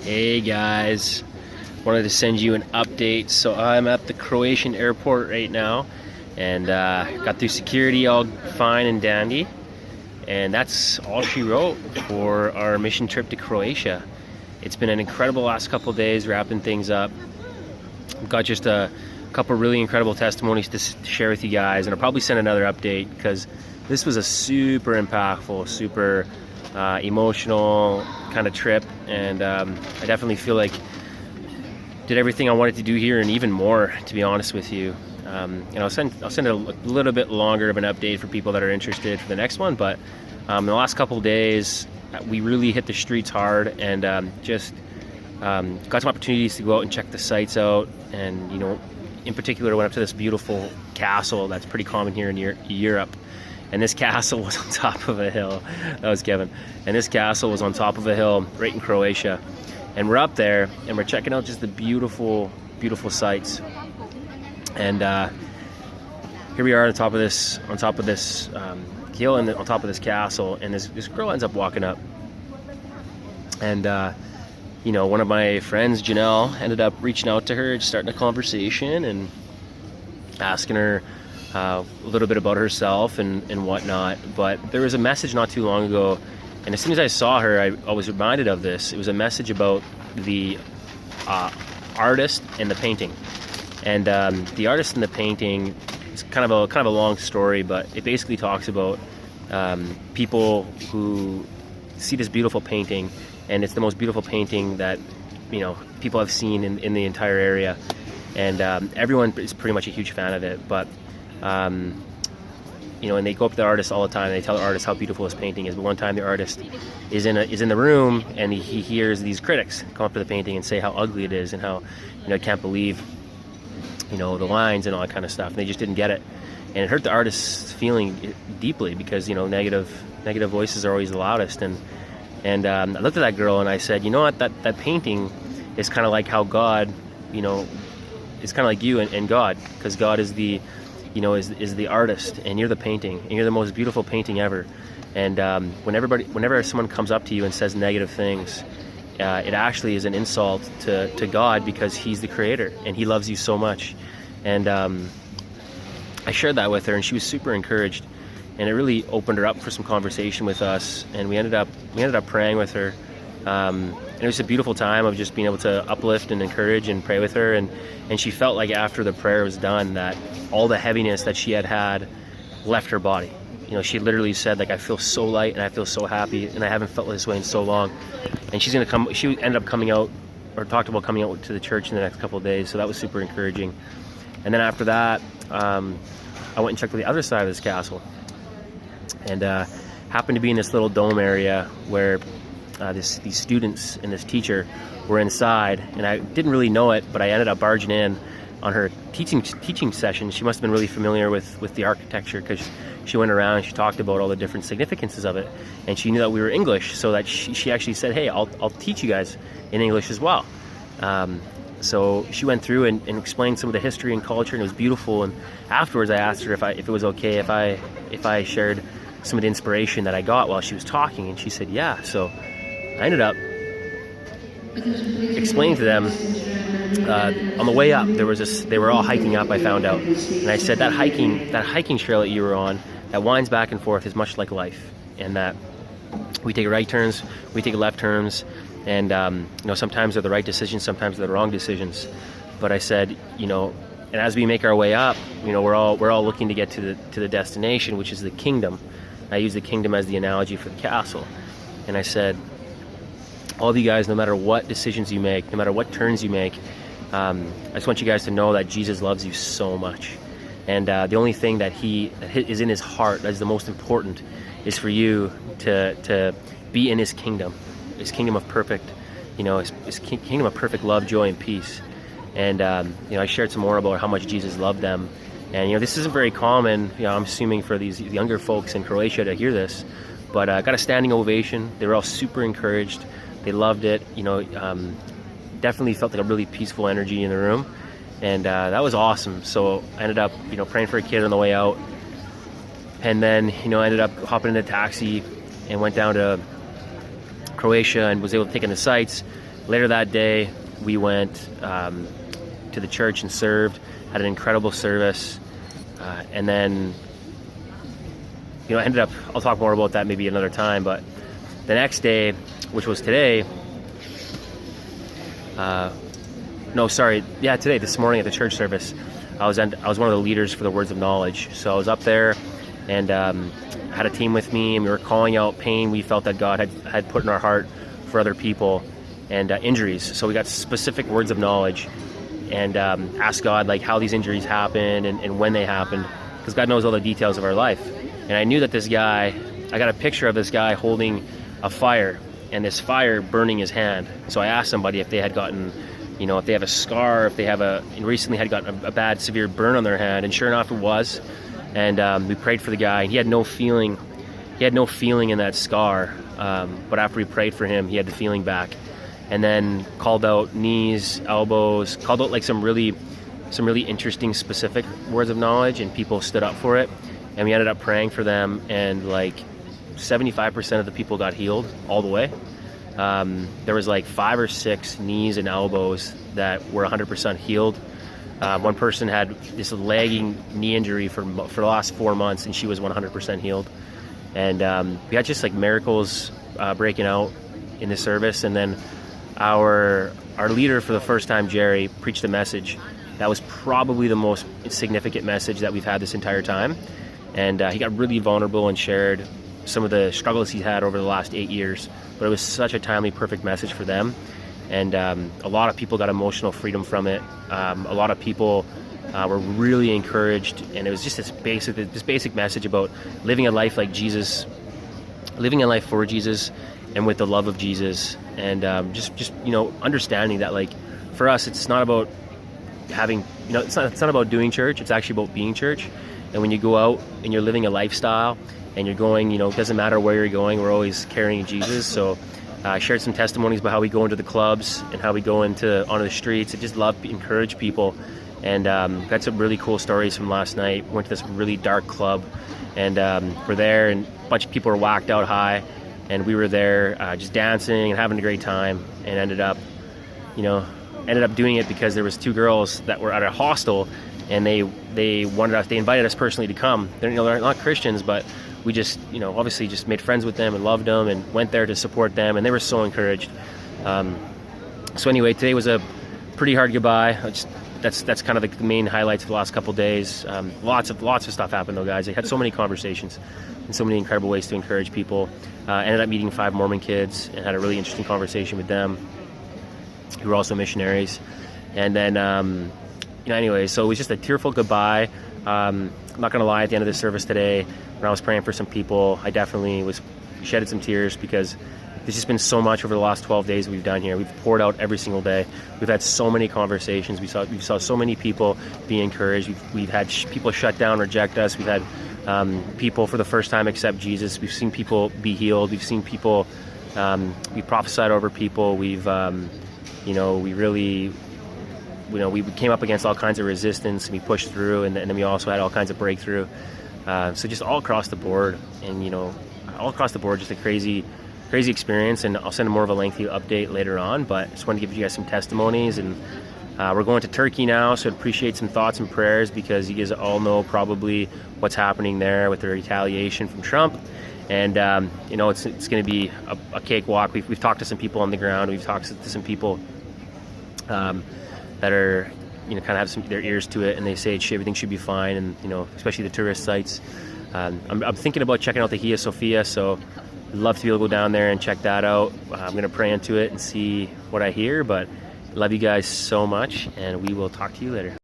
Hey guys, wanted to send you an update. So I'm at the Croatian airport right now and got through security all fine and dandy, and that's all she wrote for our mission trip to Croatia. It's been an incredible last couple days wrapping things up. We've got just a couple really incredible testimonies to share with you guys, and I'll probably send another update because this was a super impactful, super emotional kind of trip, and I definitely feel like did everything I wanted to do here and even more, to be honest with you. And I'll send a little bit longer of an update for people that are interested for the next one. But in the last couple of days, we really hit the streets hard, and just got some opportunities to go out and check the sites out. And in particular, went up to this beautiful castle that's pretty common here in Europe. And this castle was on top of a hill. That was Kevin. And this castle was on top of a hill right in Croatia. And we're up there and we're checking out just the beautiful, beautiful sights. And here we are on top of this hill and on top of this castle. And this girl ends up walking up. And one of my friends, Janelle, ended up reaching out to her, starting a conversation and asking her a little bit about herself and whatnot. But there was a message not too long ago, and as soon as I saw her, I was reminded of this. It was a message about the artist and the painting. And the artist and the painting is kind of a long story, but it basically talks about people who see this beautiful painting, and it's the most beautiful painting that people have seen in the entire area, and everyone is pretty much a huge fan of it. But and they go up to the artist all the time. And they tell the artist how beautiful his painting is. But one time, the artist is in the room, and he hears these critics come up to the painting and say how ugly it is and how can't believe the lines and all that kind of stuff. And they just didn't get it, and it hurt the artist's feeling deeply because negative voices are always the loudest. And I looked at that girl and I said, you know what, that painting is kind of like how God, it's kind of like you and God, because God is the is the artist, and you're the painting, and you're the most beautiful painting ever. And whenever someone comes up to you and says negative things, it actually is an insult to God, because He's the creator and He loves you so much. And I shared that with her, and she was super encouraged, and it really opened her up for some conversation with us. And we ended up praying with her. And it was a beautiful time of just being able to uplift and encourage and pray with her. And she felt like after the prayer was done that all the heaviness that she had left her body. She literally said, like, I feel so light and I feel so happy, and I haven't felt this way in so long. And she ended up coming out, or talked about coming out to the church in the next couple of days. So that was super encouraging. And then after that, I went and checked the other side of this castle, and happened to be in this little dome area where these students and this teacher were inside, and I didn't really know it, but I ended up barging in on her teaching session. She must have been really familiar with the architecture, because she went around and she talked about all the different significances of it, and she knew that we were English, so that she actually said, hey, I'll teach you guys in English as well. So she went through and explained some of the history and culture, and it was beautiful. And afterwards I asked her if it was okay if I shared some of the inspiration that I got while she was talking, and she said yeah. So I ended up explaining to them on the way up, they were all hiking up, I found out, and I said that hiking trail that you were on, that winds back and forth, is much like life, and that we take right turns, we take left turns, and sometimes they're the right decisions, sometimes they're the wrong decisions. But I said, and as we make our way up, we're all looking to get to the destination, which is the kingdom. I use the kingdom as the analogy for the castle. And I said, all of you guys, no matter what decisions you make, no matter what turns you make, I just want you guys to know that Jesus loves you so much. And the only thing that is in His heart that is the most important is for you to be in His kingdom of perfect, His kingdom of perfect love, joy, and peace. And I shared some more about how much Jesus loved them. And this isn't very common, I'm assuming, for these younger folks in Croatia to hear this, but I got a standing ovation. They were all super encouraged. They loved it. Definitely felt like a really peaceful energy in the room, and that was awesome. So I ended up praying for a kid on the way out, and then I ended up hopping in a taxi and went down to Croatia and was able to take in the sights. later that day, we went to the church and served, had an incredible service, and then, you know, I ended up, I'll talk more about that maybe another time, but the next day, which was today, today, this morning at the church service, I was one of the leaders for the Words of Knowledge. So I was up there and had a team with me, and we were calling out pain we felt that God had put in our heart for other people, and injuries. So we got specific words of knowledge and asked God like how these injuries happened and when they happened, because God knows all the details of our life. And I knew that this guy, I got a picture of this guy holding a fire, and this fire burning his hand. So I asked somebody if they had gotten, you know, if they have a scar, if they have recently had gotten a bad severe burn on their hand, and sure enough it was. And we prayed for the guy, and he had no feeling in that scar, but after we prayed for him, he had the feeling back. And then called out knees, elbows, called out like some really interesting specific words of knowledge, and people stood up for it, and we ended up praying for them, and like 75% of the people got healed all the way. There was like 5 or 6 knees and elbows that were 100% healed. One person had this lagging knee injury for the last 4 months, and she was 100% healed. And we had just like miracles breaking out in the service. And then our leader for the first time, Jerry, preached a message that was probably the most significant message that we've had this entire time. And he got really vulnerable and shared some of the struggles he's had over the last 8 years. But it was such a timely, perfect message for them. And a lot of people got emotional freedom from it. A lot of people were really encouraged, and it was just this basic message about living a life like Jesus, living a life for Jesus, and with the love of Jesus, and just you know, understanding that like for us, it's not about having, you know, it's not about doing church. It's actually about being church. And when you go out and you're living a lifestyle, and you're going, you know, it doesn't matter where you're going, we're always carrying Jesus. So I shared some testimonies about how we go into the clubs and how we go onto the streets. I just love to encourage people, and got some really cool stories from last night. We went to this really dark club, and we're there, and a bunch of people were whacked out high, and we were there just dancing and having a great time, and ended up doing it because there was 2 girls that were at a hostel, and they invited us personally to come. They're not Christians, but we just, you know, obviously just made friends with them and loved them and went there to support them, and they were so encouraged. So anyway, today was a pretty hard goodbye. That's kind of the main highlights of the last couple days. Lots of stuff happened though, guys. I had so many conversations and so many incredible ways to encourage people. Ended up meeting 5 Mormon kids and had a really interesting conversation with them, who were also missionaries. And then, anyway, so it was just a tearful goodbye. I'm not gonna lie, at the end of the service today, when I was praying for some people, I definitely shedded some tears, because there's just been so much over the last 12 days we've done here. We've poured out every single day. We've had so many conversations. We saw so many people be encouraged. We've had people shut down, reject us. We've had people for the first time accept Jesus. We've seen people be healed. We've seen people, we prophesied over people. We've, we came up against all kinds of resistance, and we pushed through, and then we also had all kinds of breakthrough. So just all across the board, and all across the board, just a crazy experience. And I'll send more of a lengthy update later on, but I just wanted to give you guys some testimonies. And we're going to Turkey now, so I'd appreciate some thoughts and prayers, because you guys all know probably what's happening there with the retaliation from Trump. And it's going to be a cakewalk. We've talked to some people on the ground. We've talked to some people that are, kind of have their ears to it, and they say everything should be fine, and especially the tourist sites. I'm thinking about checking out the Hagia Sophia, so I'd love to be able to go down there and check that out. I'm going to pray into it and see what I hear, but love you guys so much, and we will talk to you later.